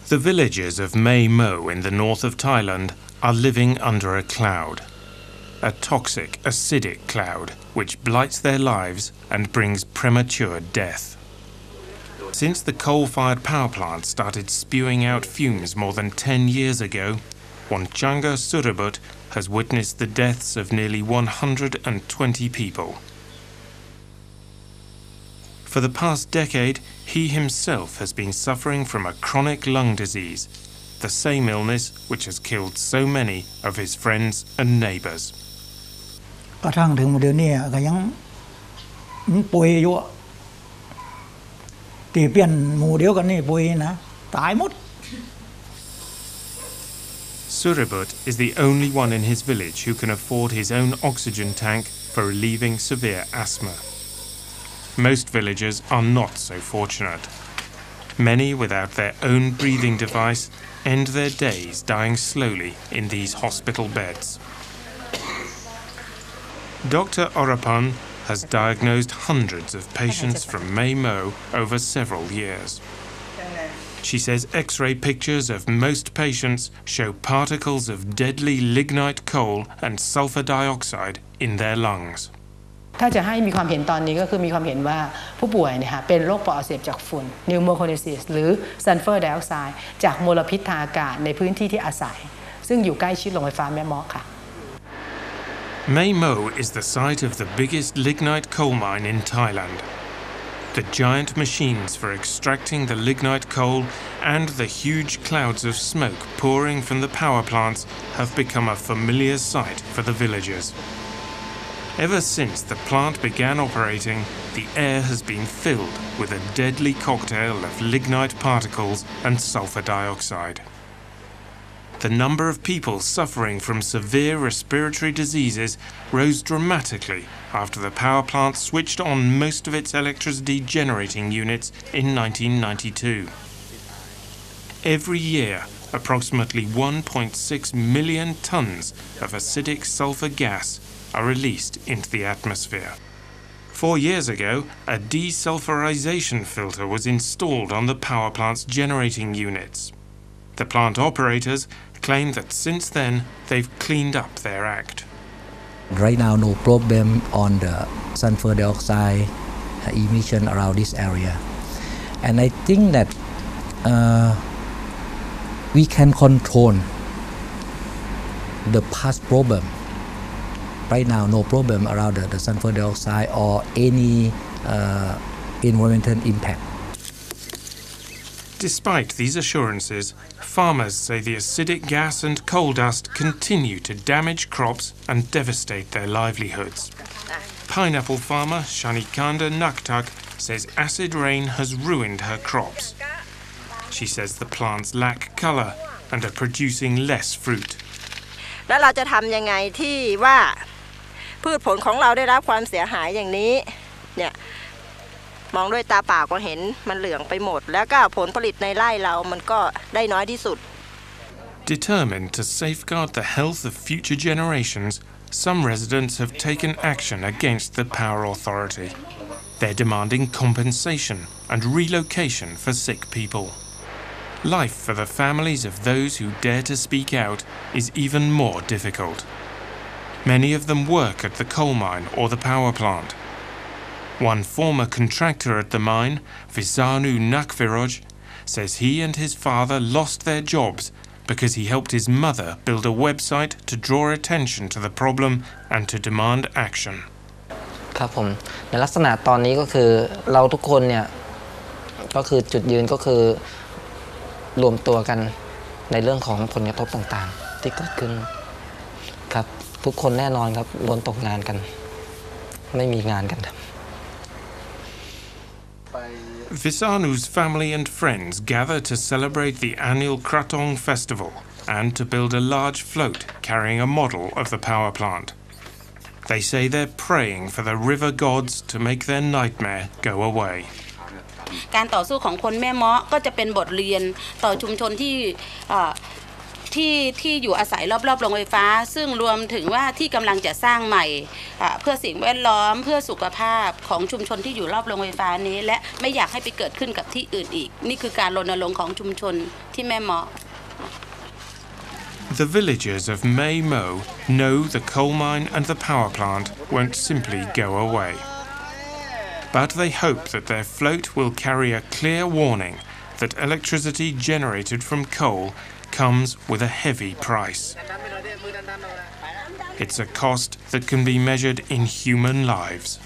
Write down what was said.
The villagers of Mae Moh in the north of Thailand are living under a cloud. A toxic, acidic cloud which blights their lives and brings premature death. Since the coal-fired power plant started spewing out fumes more than 10 years ago, Wonchanga Surabut has witnessed the deaths of nearly 120 people. For the past decade, he himself has been suffering from a chronic lung disease, the same illness which has killed so many of his friends and neighbors. กระทั่งถึงเดี๋ยวนี้ก็ยังป่วยอยู่ตีเปลี่ยนหมู่เดียวกันนี่ป่วยนะตายหมด Surabut is the only one in his village who can afford his own oxygen tank for relieving severe asthma. Most villagers are not so fortunate. Many without their own breathing device end their days dying slowly in these hospital beds. Dr. Orapan has diagnosed hundreds of patients from Mae Moh over several years. She says X-ray pictures of most patients show particles of deadly lignite coal and sulfur dioxide in their lungs. ถ้าจะให้มีความเห็นตอนนี้ก็คือมีความเห็นว่าผู้ป่วยเนี่ยเป็นโรคปอดอักเสบจากฝุ่น pneumoconiosis หรือ sulfur dioxide จากมลพิษทางอากาศในพื้นที่ที่อาศัยซึ่งอยู่ใกล้ชิดโรงไฟฟ้าแม่เมาะค่ะ Mae Moh is the site of the biggest lignite coal mine in Thailand. The giant machines for extracting the lignite coal and the huge clouds of smoke pouring from the power plants have become a familiar sight for the villagers. Ever since the plant began operating, the air has been filled with a deadly cocktail of lignite particles and sulfur dioxide. The number of people suffering from severe respiratory diseases rose dramatically after the power plant switched on most of its electricity generating units in 1992. Every year, approximately 1.6 million tons of acidic sulfur gas are released into the atmosphere. 4 years ago, a desulfurization filter was installed on the power plant's generating units. The plant operators claim that since then they've cleaned up their act. Right now, no problem on the sulfur dioxide emission around this area, and I think that we can control the past problem. Right now, no problem around the sulfur dioxide or any environmental impact. Despite these assurances, farmers say the acidic gas and coal dust continue to damage crops and devastate their livelihoods. Pineapple farmer Shanikanda Naktak says acid rain has ruined her crops. She says the plants lack colour and are producing less fruit. แล้วเราจะทำยังไงที่ว่าพืชผลของเราได้รับความเสียหายอย่างนี้เนี่ยมองด้วยตาเปล่าก็เห็นมันเหลืองไปหมดแล้วก็ผลผลิตในไร่เรามันก็ได้น้อยที่สุด Determined to safeguard the health of future generations, some residents have taken action against the power authority. They're demanding compensation and relocation for sick people. Life for the families of those who dare to speak out is even more difficult. Many of them work at the coal mine or the power plant. One former contractor at the mine, Visanu Nakviroj, says he and his father lost their jobs because he helped his mother build a website to draw attention to the problem and to demand action. ครับผมในลักษณะตอนนี้ก็คือเราทุกคนเนี่ยก็คือจุดยืนก็คือรวมตัวกันในเรื่องของผลกระทบต่างๆที่เกิดขึ้นครับทุกคนแน่นอนครับโดนตกงานกันไม่มีงานกันครับ Visanu's family and friends gather to celebrate the annual Kratong festival and to build a large float carrying a model of the power plant. They say they're praying for the river gods to make their nightmare go away. การต่อสู้ของคนแม่เมาะก็จะเป็นบทเรียนต่อชุมชนที่ ที่อยู่อาศัยรอบๆโรงไฟฟ้าซึ่งรวมถึงว่าที่กำลังจะสร้างใหม่เพื่อสิ่งแวดล้อมเพื่อสุขภาพของชุมชนที่อยู่รอบโรงไฟฟ้านี้และไม่อยากให้ไปเกิดขึ้นกับที่อื่นอีกนี่คือการรณรงค์ของชุมชนที่แม่เมาะ The villagers of Mae Moh know the coal mine and the power plant won't simply go away. But they hope that their float will carry a clear warning that electricity generated from coal comes with a heavy price. It's a cost that can be measured in human lives.